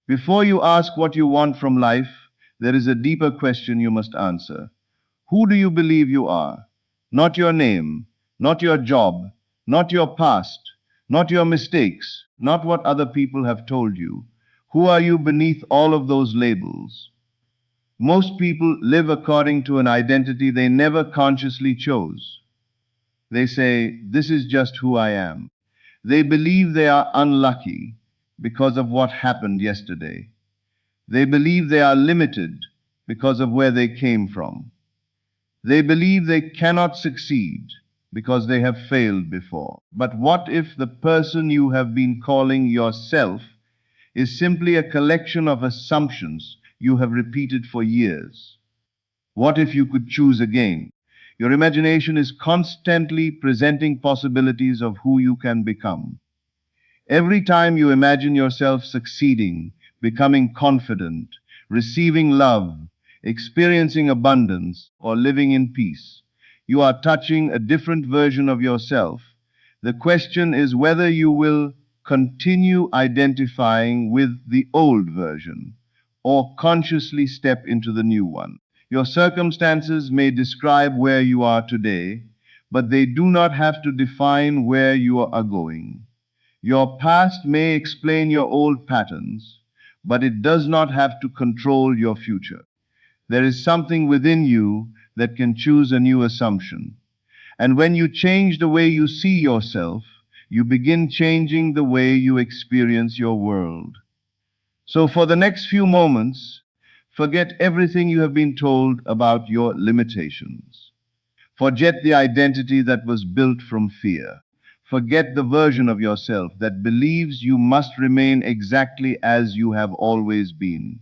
Before you ask what you want from life, there is a deeper question you must answer. Who do you believe you are? Not your name, not your job, not your past, not your mistakes, not what other people have told you. Who are you beneath all of those labels? Most people live according to an identity they never consciously chose. They say, "This is just who I am." They believe they are unlucky because of what happened yesterday. They believe they are limited because of where they came from. They believe they cannot succeed because they have failed before. But what if the person you have been calling yourself is simply a collection of assumptions you have repeated for years? What if you could choose again? Your imagination is constantly presenting possibilities of who you can become. Every time you imagine yourself succeeding, becoming confident, receiving love, experiencing abundance, or living in peace, you are touching a different version of yourself. The question is whether you will continue identifying with the old version or consciously step into the new one. Your circumstances may describe where you are today, but they do not have to define where you are going. Your past may explain your old patterns, but it does not have to control your future. There is something within you that can choose a new assumption. And when you change the way you see yourself, you begin changing the way you experience your world. So for the next few moments, forget everything you have been told about your limitations. Forget the identity that was built from fear. Forget the version of yourself that believes you must remain exactly as you have always been.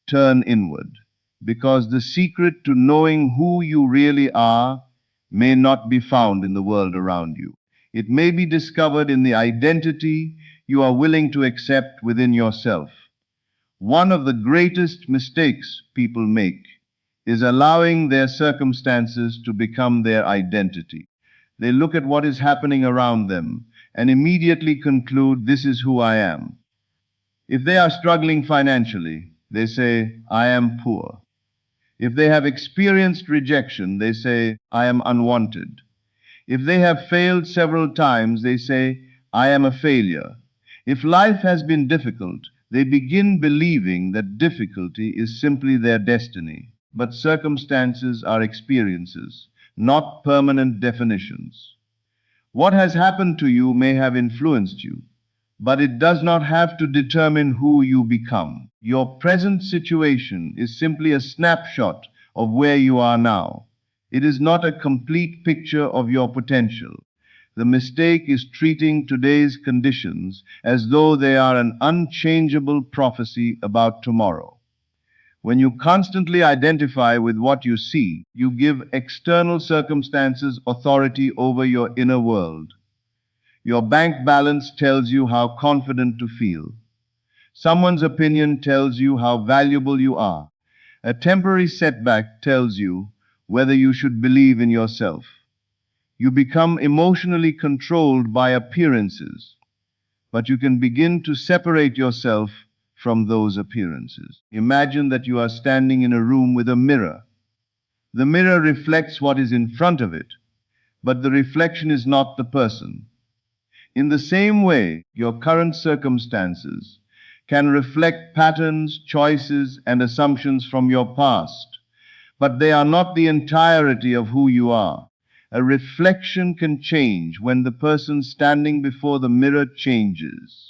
Turn inward, because the secret to knowing who you really are may not be found in the world around you. It may be discovered in the identity you are willing to accept within yourself. One of the greatest mistakes people make is allowing their circumstances to become their identity. They look at what is happening around them and immediately conclude, "This is who I am." If they are struggling financially, they say, "I am poor." If they have experienced rejection, they say, "I am unwanted." If they have failed several times, they say, "I am a failure." If life has been difficult, they begin believing that difficulty is simply their destiny. But circumstances are experiences, not permanent definitions. What has happened to you may have influenced you, but it does not have to determine who you become. Your present situation is simply a snapshot of where you are now. It is not a complete picture of your potential. The mistake is treating today's conditions as though they are an unchangeable prophecy about tomorrow. When you constantly identify with what you see, you give external circumstances authority over your inner world. Your bank balance tells you how confident to feel. Someone's opinion tells you how valuable you are. A temporary setback tells you whether you should believe in yourself. You become emotionally controlled by appearances, but you can begin to separate yourself from those appearances. Imagine that you are standing in a room with a mirror. The mirror reflects what is in front of it, but the reflection is not the person. In the same way, your current circumstances can reflect patterns, choices, and assumptions from your past, but they are not the entirety of who you are. A reflection can change when the person standing before the mirror changes.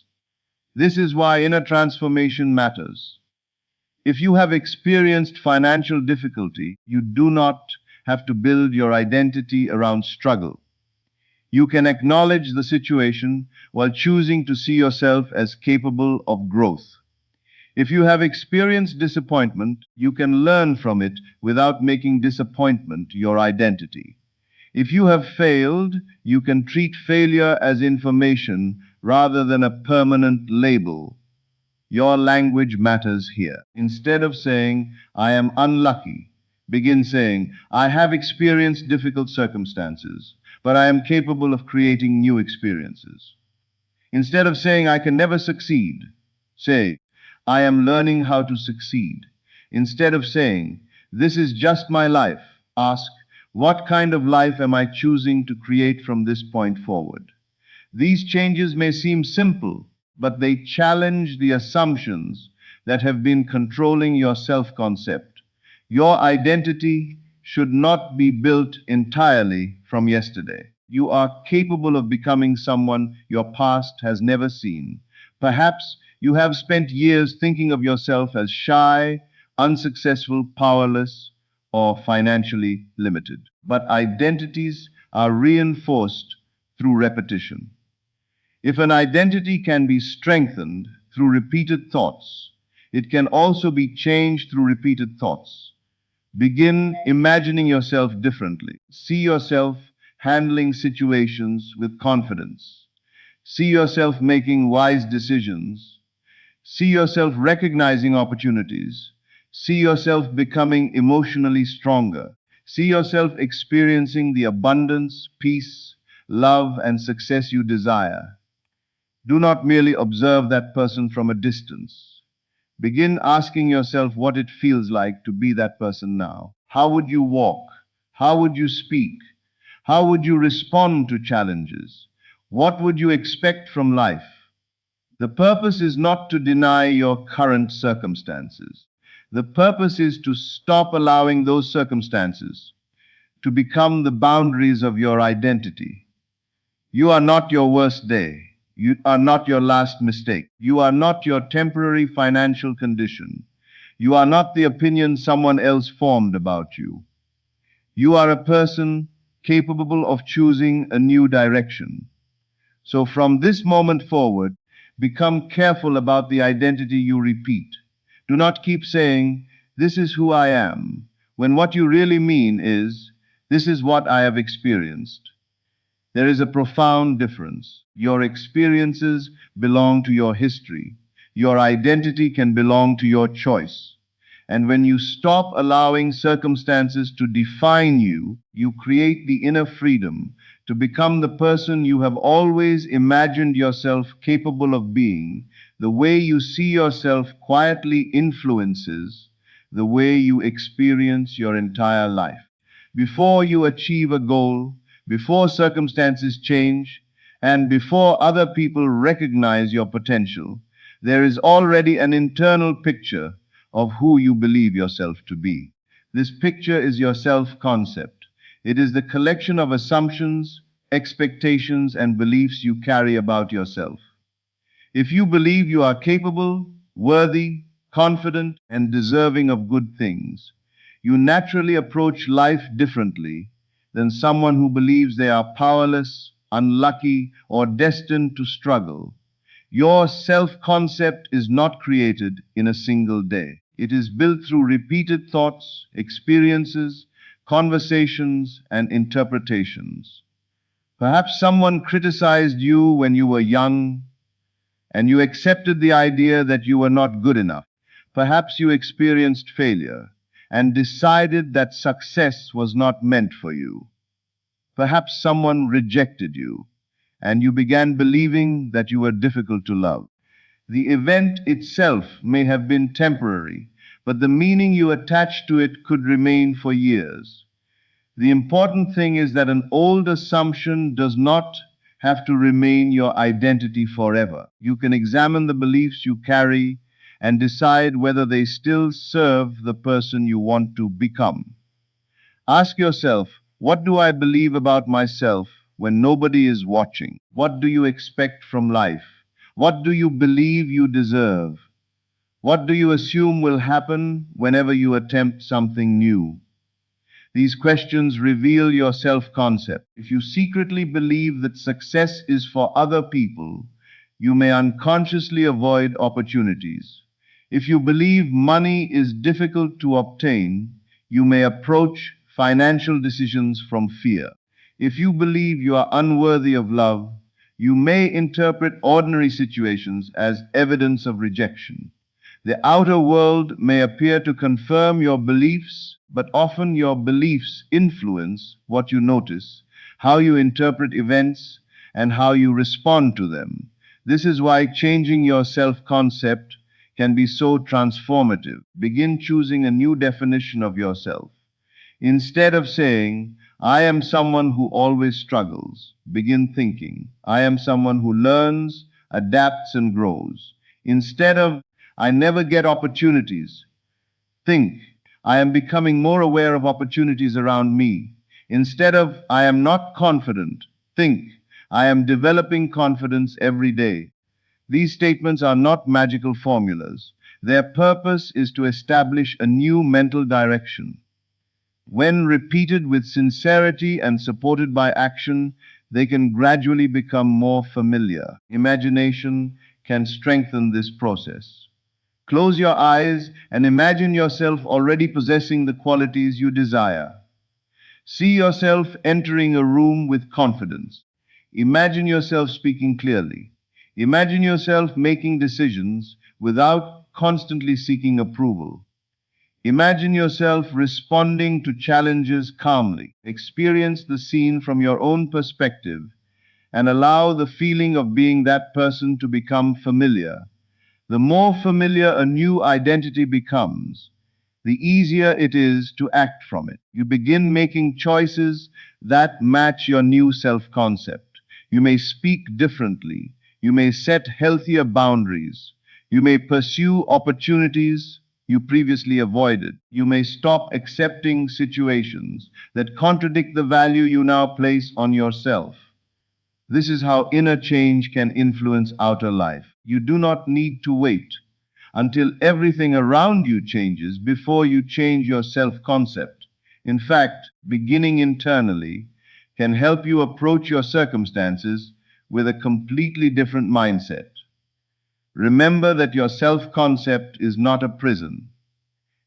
This is why inner transformation matters. If you have experienced financial difficulty, you do not have to build your identity around struggle. You can acknowledge the situation while choosing to see yourself as capable of growth. If you have experienced disappointment, you can learn from it without making disappointment your identity. If you have failed, you can treat failure as information rather than a permanent label. Your language matters here. Instead of saying, "I am unlucky," begin saying, "I have experienced difficult circumstances, but I am capable of creating new experiences." Instead of saying, "I can never succeed," say, I am learning how to succeed. Instead of saying, this is just my life, ask, what kind of life am I choosing to create from this point forward? These changes may seem simple, but they challenge the assumptions that have been controlling your self concept. Your identity should not be built entirely from yesterday. You are capable of becoming someone your past has never seen. Perhaps you have spent years thinking of yourself as shy, unsuccessful, powerless, or financially limited. But identities are reinforced through repetition. If an identity can be strengthened through repeated thoughts, it can also be changed through repeated thoughts. Begin imagining yourself differently. See yourself handling situations with confidence. See yourself making wise decisions. See yourself recognizing opportunities. See yourself becoming emotionally stronger. See yourself experiencing the abundance, peace, love, and success you desire. Do not merely observe that person from a distance. Begin asking yourself what it feels like to be that person now. How would you walk? How would you speak? How would you respond to challenges? What would you expect from life? The purpose is not to deny your current circumstances. The purpose is to stop allowing those circumstances to become the boundaries of your identity. You are not your worst day. You are not your last mistake. You are not your temporary financial condition. You are not the opinion someone else formed about you. You are a person capable of choosing a new direction. So from this moment forward, become careful about the identity you repeat. Do not keep saying, this is who I am, when what you really mean is, this is what I have experienced. There is a profound difference. Your experiences belong to your history. Your identity can belong to your choice. And when you stop allowing circumstances to define you, you create the inner freedom to become the person you have always imagined yourself capable of being. The way you see yourself quietly influences the way you experience your entire life. Before you achieve a goal, before circumstances change, and before other people recognize your potential, there is already an internal picture of who you believe yourself to be. This picture is your self-concept. It is the collection of assumptions, expectations, and beliefs you carry about yourself. If you believe you are capable, worthy, confident, and deserving of good things, you naturally approach life differently than someone who believes they are powerless, unlucky, or destined to struggle. Your self-concept is not created in a single day. It is built through repeated thoughts, experiences, conversations, and interpretations. Perhaps someone criticized you when you were young, and you accepted the idea that you were not good enough. Perhaps you experienced failure and decided that success was not meant for you. Perhaps someone rejected you, and you began believing that you were difficult to love. The event itself may have been temporary, but the meaning you attached to it could remain for years. The important thing is that an old assumption does not have to remain your identity forever. You can examine the beliefs you carry and decide whether they still serve the person you want to become. Ask yourself, what do I believe about myself when nobody is watching? What do you expect from life? What do you believe you deserve? What do you assume will happen whenever you attempt something new? These questions reveal your self-concept. If you secretly believe that success is for other people, you may unconsciously avoid opportunities. If you believe money is difficult to obtain, you may approach financial decisions from fear. If you believe you are unworthy of love, you may interpret ordinary situations as evidence of rejection. The outer world may appear to confirm your beliefs, but often your beliefs influence what you notice, how you interpret events, and how you respond to them. This is why changing your self-concept can be so transformative. Begin choosing a new definition of yourself. Instead of saying, I am someone who always struggles, begin thinking, I am someone who learns, adapts, and grows. Instead of, I never get opportunities, think, I am becoming more aware of opportunities around me. Instead of, I am not confident, think, I am developing confidence every day. These statements are not magical formulas. Their purpose is to establish a new mental direction. When repeated with sincerity and supported by action, they can gradually become more familiar. Imagination can strengthen this process. Close your eyes and imagine yourself already possessing the qualities you desire. See yourself entering a room with confidence. Imagine yourself speaking clearly. Imagine yourself making decisions without constantly seeking approval. Imagine yourself responding to challenges calmly. Experience the scene from your own perspective and allow the feeling of being that person to become familiar. The more familiar a new identity becomes, the easier it is to act from it. You begin making choices that match your new self concept. You may speak differently. You may set healthier boundaries. You may pursue opportunities you previously avoided. You may stop accepting situations that contradict the value you now place on yourself. This is how inner change can influence outer life. You do not need to wait until everything around you changes before you change your self concept. In fact, beginning internally can help you approach your circumstances with a completely different mindset. Remember that your self concept is not a prison.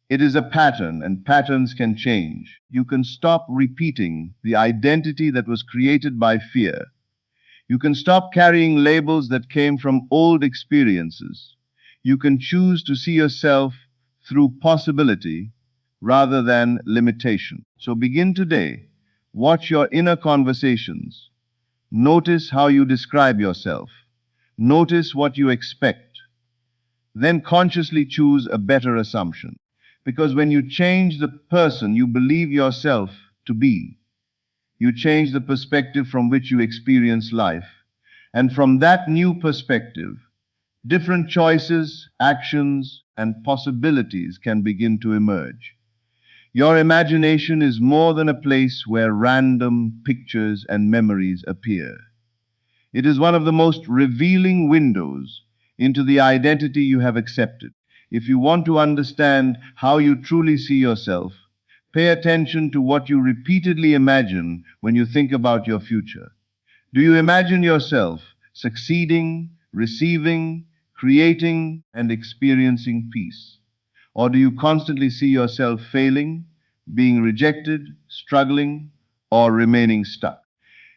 It is a pattern, and patterns can change. You can stop repeating the identity that was created by fear. You can stop carrying labels that came from old experiences. You can choose to see yourself through possibility rather than limitation. So begin today. Watch your inner conversations. Notice how you describe yourself. Notice what you expect. Then consciously choose a better assumption. Because when you change the person you believe yourself to be, you change the perspective from which you experience life. And from that new perspective, different choices, actions, and possibilities can begin to emerge. Your imagination is more than a place where random pictures and memories appear. It is one of the most revealing windows into the identity you have accepted. If you want to understand how you truly see yourself, pay attention to what you repeatedly imagine when you think about your future. Do you imagine yourself succeeding, receiving, creating, and experiencing peace? Or do you constantly see yourself failing, being rejected, struggling, or remaining stuck?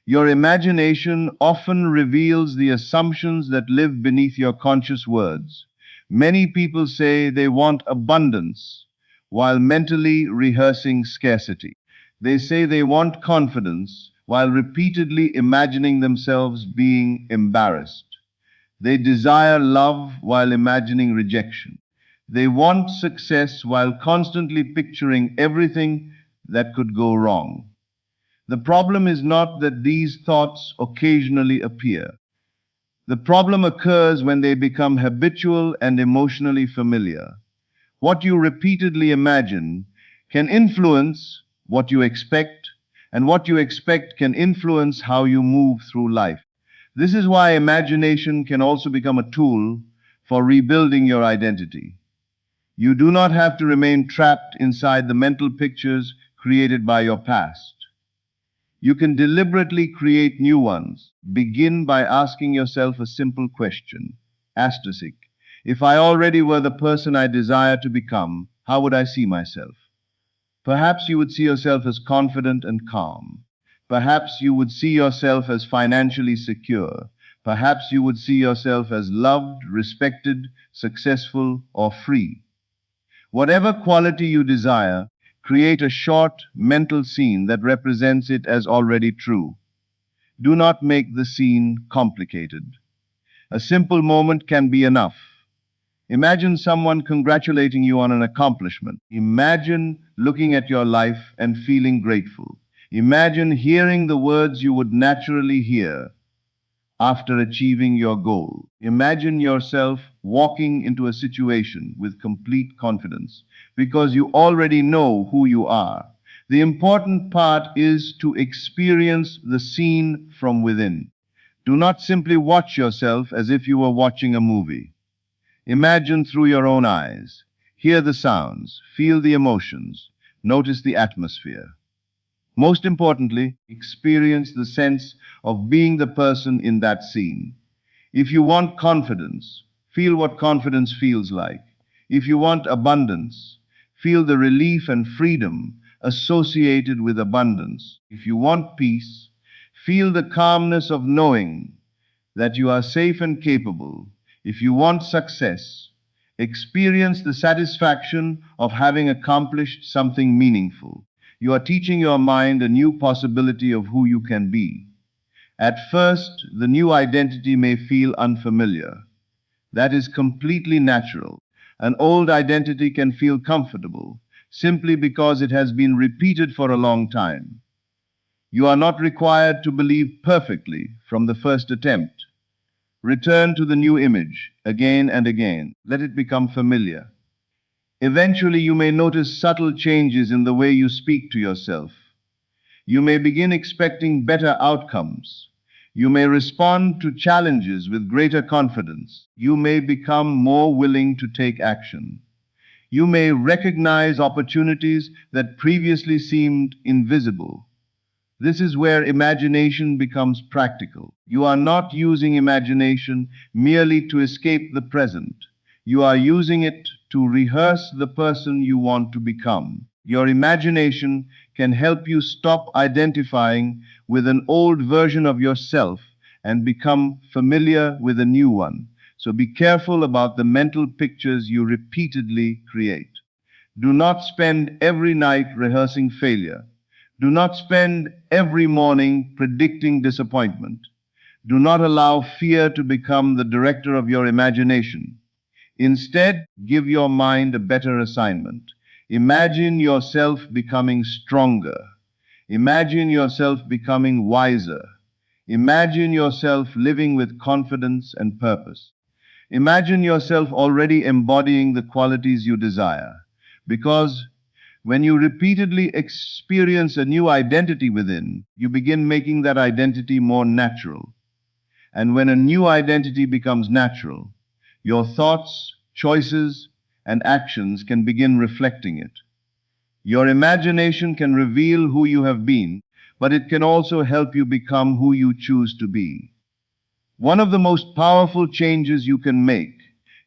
Your imagination often reveals the assumptions that live beneath your conscious words. Many people say they want abundance while mentally rehearsing scarcity. They say they want confidence while repeatedly imagining themselves being embarrassed. They desire love while imagining rejection. They want success while constantly picturing everything that could go wrong. The problem is not that these thoughts occasionally appear. The problem occurs when they become habitual and emotionally familiar. What you repeatedly imagine can influence what you expect, and what you expect can influence how you move through life. This is why imagination can also become a tool for rebuilding your identity. You do not have to remain trapped inside the mental pictures created by your past. You can deliberately create new ones. Begin by asking yourself a simple question. Asterisk. If I already were the person I desire to become, how would I see myself? Perhaps you would see yourself as confident and calm. Perhaps you would see yourself as financially secure. Perhaps you would see yourself as loved, respected, successful, or free. Whatever quality you desire, create a short mental scene that represents it as already true. Do not make the scene complicated. A simple moment can be enough. Imagine someone congratulating you on an accomplishment. Imagine looking at your life and feeling grateful. Imagine hearing the words you would naturally hear after achieving your goal. Imagine yourself walking into a situation with complete confidence because you already know who you are. The important part is to experience the scene from within. Do not simply watch yourself as if you were watching a movie. Imagine through your own eyes. Hear the sounds, feel the emotions, notice the atmosphere. Most importantly, experience the sense of being the person in that scene. If you want confidence, feel what confidence feels like. If you want abundance, feel the relief and freedom associated with abundance. If you want peace, feel the calmness of knowing that you are safe and capable. If you want success, experience the satisfaction of having accomplished something meaningful. You are teaching your mind a new possibility of who you can be. At first, the new identity may feel unfamiliar. That is completely natural. An old identity can feel comfortable simply because it has been repeated for a long time. You are not required to believe perfectly from the first attempt. Return to the new image again and again. Let it become familiar. Eventually, you may notice subtle changes in the way you speak to yourself. You may begin expecting better outcomes. You may respond to challenges with greater confidence. You may become more willing to take action. You may recognize opportunities that previously seemed invisible. This is where imagination becomes practical. You are not using imagination merely to escape the present. You are using it to rehearse the person you want to become. Your imagination can help you stop identifying with an old version of yourself and become familiar with a new one. So be careful about the mental pictures you repeatedly create. Do not spend every night rehearsing failure. Do not spend every morning predicting disappointment. Do not allow fear to become the director of your imagination. Instead, give your mind a better assignment. Imagine yourself becoming stronger. Imagine yourself becoming wiser. Imagine yourself living with confidence and purpose. Imagine yourself already embodying the qualities you desire. Because when you repeatedly experience a new identity within, you begin making that identity more natural. And when a new identity becomes natural, your thoughts, choices, and actions can begin reflecting it. Your imagination can reveal who you have been, but it can also help you become who you choose to be. One of the most powerful changes you can make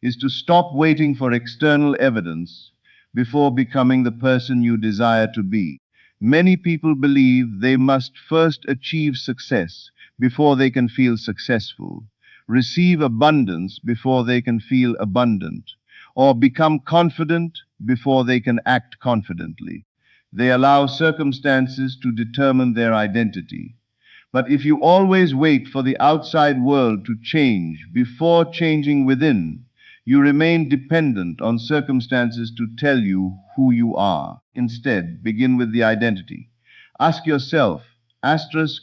is to stop waiting for external evidence before becoming the person you desire to be. Many people believe they must first achieve success before they can feel successful, receive abundance before they can feel abundant, or become confident before they can act confidently. They allow circumstances to determine their identity. But if you always wait for the outside world to change before changing within, you remain dependent on circumstances to tell you who you are. Instead, begin with the identity. Ask yourself, asterisk,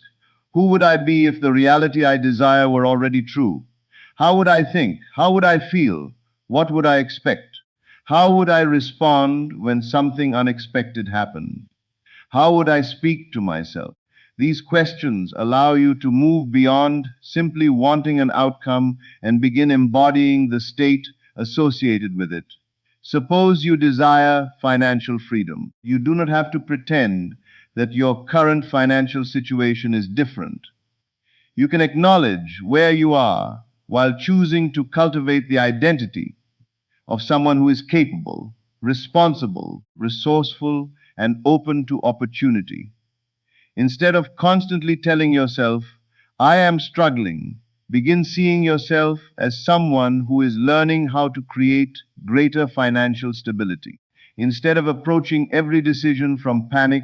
who would I be if the reality I desire were already true? How would I think? How would I feel? What would I expect? How would I respond when something unexpected happened? How would I speak to myself? These questions allow you to move beyond simply wanting an outcome and begin embodying the state associated with it. Suppose you desire financial freedom. You do not have to pretend that your current financial situation is different. You can acknowledge where you are while choosing to cultivate the identity of someone who is capable, responsible, resourceful, and open to opportunity. Instead of constantly telling yourself, I am struggling, begin seeing yourself as someone who is learning how to create greater financial stability. Instead of approaching every decision from panic,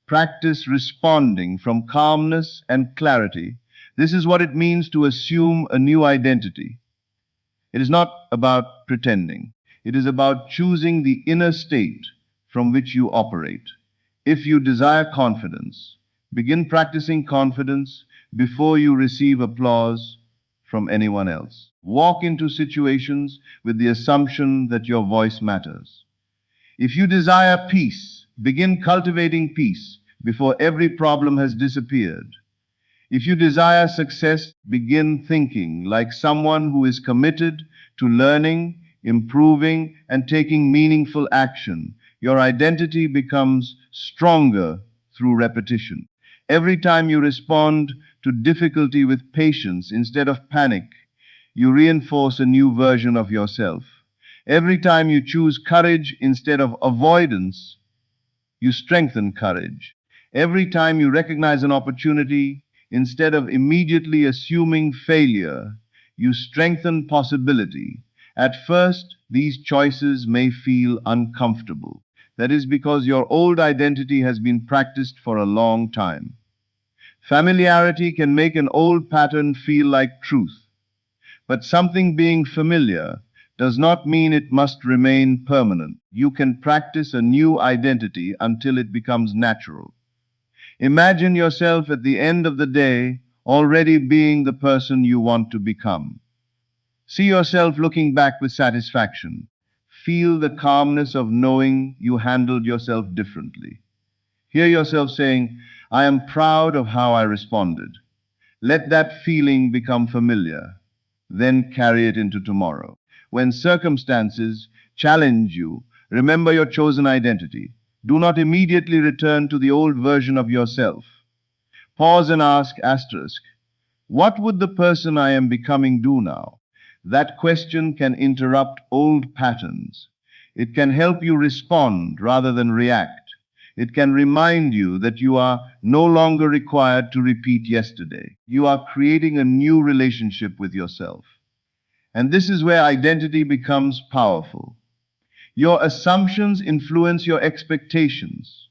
practice responding from calmness and clarity. This is what it means to assume a new identity. It is not about pretending. It is about choosing the inner state from which you operate. If you desire confidence, begin practicing confidence before you receive applause from anyone else. Walk into situations with the assumption that your voice matters. If you desire peace, begin cultivating peace before every problem has disappeared. If you desire success, begin thinking like someone who is committed to learning, improving, and taking meaningful action. Your identity becomes stronger through repetition. Every time you respond to difficulty with patience instead of panic, you reinforce a new version of yourself. Every time you choose courage instead of avoidance, you strengthen courage. Every time you recognize an opportunity, instead of immediately assuming failure, you strengthen possibility. At first, these choices may feel uncomfortable. That is because your old identity has been practiced for a long time. Familiarity can make an old pattern feel like truth, but something being familiar does not mean it must remain permanent. You can practice a new identity until it becomes natural. Imagine yourself at the end of the day already being the person you want to become. See yourself looking back with satisfaction. Feel the calmness of knowing you handled yourself differently. Hear yourself saying, I am proud of how I responded. Let that feeling become familiar. Then carry it into tomorrow. When circumstances challenge you, remember your chosen identity. Do not immediately return to the old version of yourself. Pause and ask asterisk, what would the person I am becoming do now? That question can interrupt old patterns. It can help you respond rather than react. It can remind you that you are no longer required to repeat yesterday. You are creating a new relationship with yourself. And this is where identity becomes powerful. Your assumptions influence your expectations.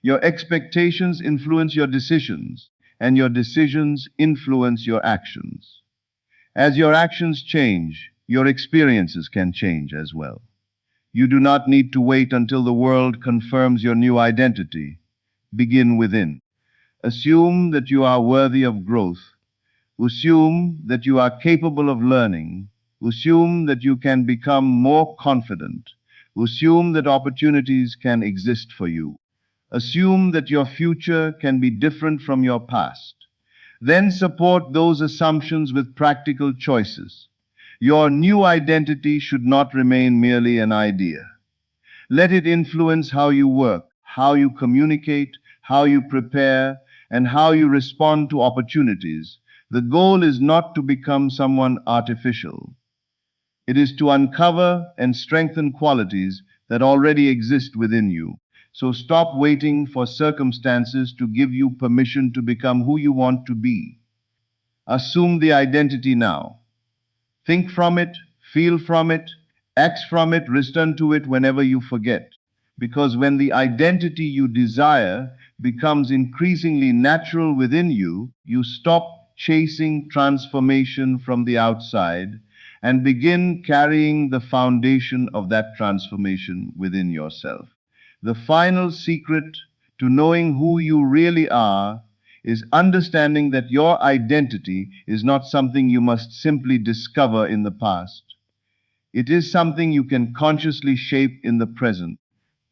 Your expectations influence your decisions, and your decisions influence your actions. As your actions change, your experiences can change as well. You do not need to wait until the world confirms your new identity. Begin within. Assume that you are worthy of growth. Assume that you are capable of learning. Assume that you can become more confident. Assume that opportunities can exist for you. Assume that your future can be different from your past. Then support those assumptions with practical choices. Your new identity should not remain merely an idea. Let it influence how you work, how you communicate, how you prepare, and how you respond to opportunities. The goal is not to become someone artificial. It is to uncover and strengthen qualities that already exist within you. So stop waiting for circumstances to give you permission to become who you want to be. Assume the identity now. Think from it, feel from it, act from it, return to it whenever you forget. Because when the identity you desire becomes increasingly natural within you, you stop chasing transformation from the outside and begin carrying the foundation of that transformation within yourself. The final secret to knowing who you really are is understanding that your identity is not something you must simply discover in the past. It is something you can consciously shape in the present.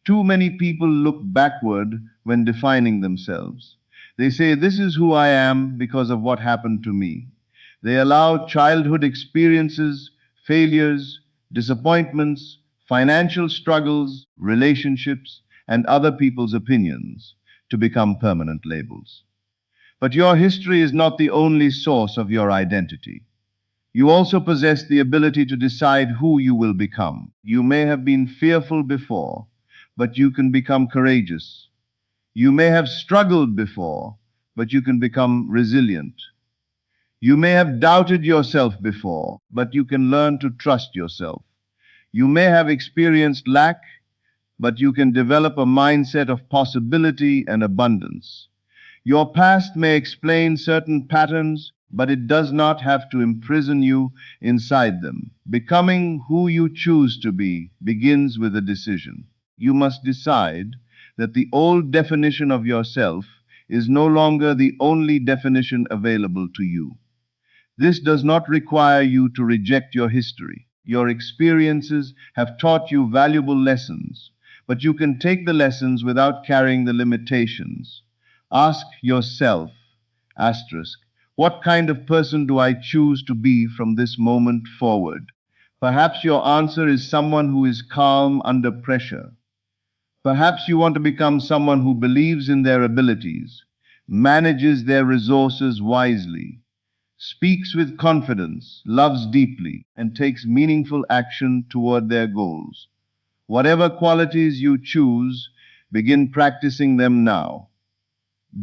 Too many people look backward when defining themselves. They say, this is who I am because of what happened to me. They allow childhood experiences, failures, disappointments, financial struggles, relationships, and other people's opinions to become permanent labels. But your history is not the only source of your identity. You also possess the ability to decide who you will become. You may have been fearful before, but you can become courageous. You may have struggled before, but you can become resilient. You may have doubted yourself before, but you can learn to trust yourself. You may have experienced lack, but you can develop a mindset of possibility and abundance. Your past may explain certain patterns, but it does not have to imprison you inside them. Becoming who you choose to be begins with a decision. You must decide that the old definition of yourself is no longer the only definition available to you. This does not require you to reject your history. Your experiences have taught you valuable lessons, but you can take the lessons without carrying the limitations. Ask yourself, asterisk, what kind of person do I choose to be from this moment forward? Perhaps your answer is someone who is calm under pressure. Perhaps you want to become someone who believes in their abilities, manages their resources wisely, speaks with confidence, loves deeply, and takes meaningful action toward their goals. Whatever qualities you choose, begin practicing them now.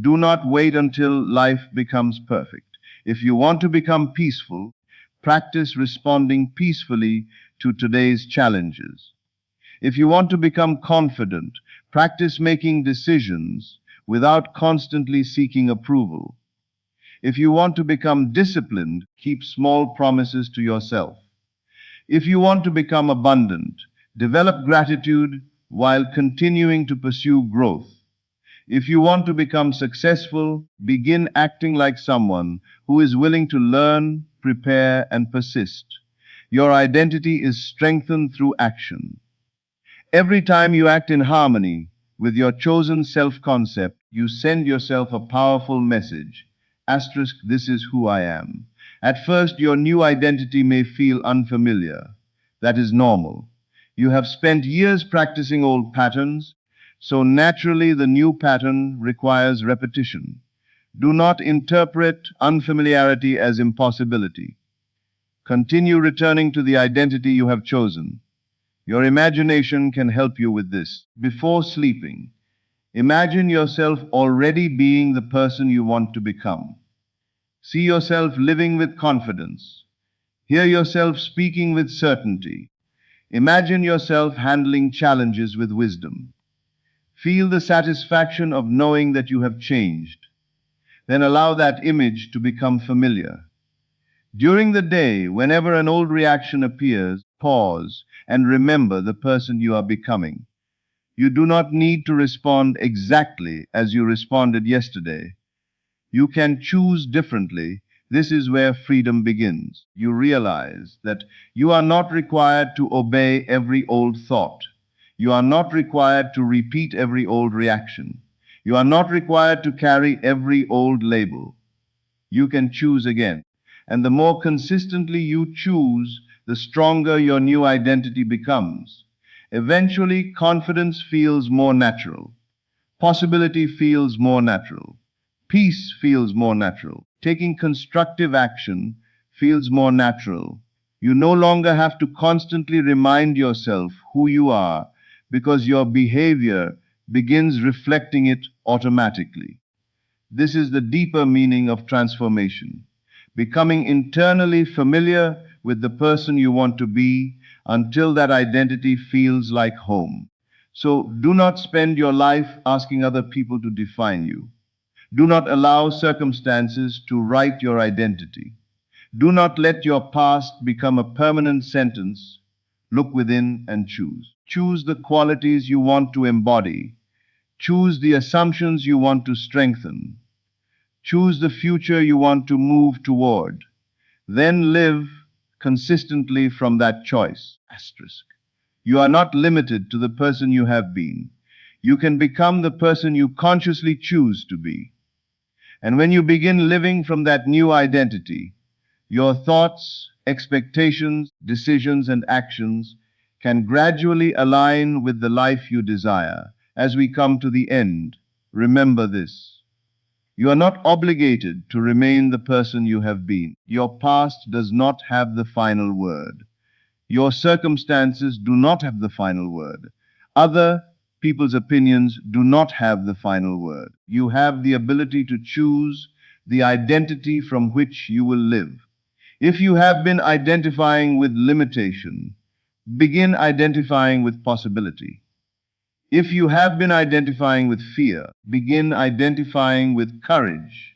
Do not wait until life becomes perfect. If you want to become peaceful, practice responding peacefully to today's challenges. If you want to become confident, practice making decisions without constantly seeking approval. If you want to become disciplined, keep small promises to yourself. If you want to become abundant, develop gratitude while continuing to pursue growth. If you want to become successful, begin acting like someone who is willing to learn, prepare, and persist. Your identity is strengthened through action. Every time you act in harmony with your chosen self-concept, you send yourself a powerful message. Asterisk, this is who I am. At first, your new identity may feel unfamiliar. That is normal. You have spent years practicing old patterns, so naturally the new pattern requires repetition. Do not interpret unfamiliarity as impossibility. Continue returning to the identity you have chosen. Your imagination can help you with this. Before sleeping, imagine yourself already being the person you want to become. See yourself living with confidence. Hear yourself speaking with certainty. Imagine yourself handling challenges with wisdom. Feel the satisfaction of knowing that you have changed. Then allow that image to become familiar. During the day, whenever an old reaction appears, pause and remember the person you are becoming. You do not need to respond exactly as you responded yesterday. You can choose differently. This is where freedom begins. You realize that you are not required to obey every old thought. You are not required to repeat every old reaction. You are not required to carry every old label. You can choose again. And the more consistently you choose, the stronger your new identity becomes. Eventually, confidence feels more natural. Possibility feels more natural. Peace feels more natural. Taking constructive action feels more natural. You no longer have to constantly remind yourself who you are because your behavior begins reflecting it automatically. This is the deeper meaning of transformation. Becoming internally familiar with the person you want to be until that identity feels like home. So do not spend your life asking other people to define you. Do not allow circumstances to write your identity. Do not let your past become a permanent sentence. Look within and choose. Choose the qualities you want to embody. Choose the assumptions you want to strengthen. Choose the future you want to move toward. Then live consistently from that choice. Asterisk. You are not limited to the person you have been. You can become the person you consciously choose to be. And when you begin living from that new identity, your thoughts, expectations, decisions, and actions can gradually align with the life you desire. As we come to the end, remember this. You are not obligated to remain the person you have been. Your past does not have the final word. Your circumstances do not have the final word. Other people's opinions do not have the final word. You have the ability to choose the identity from which you will live. If you have been identifying with limitation, begin identifying with possibility. If you have been identifying with fear, begin identifying with courage.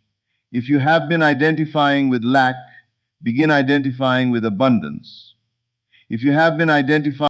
If you have been identifying with lack, begin identifying with abundance. If you have been identifying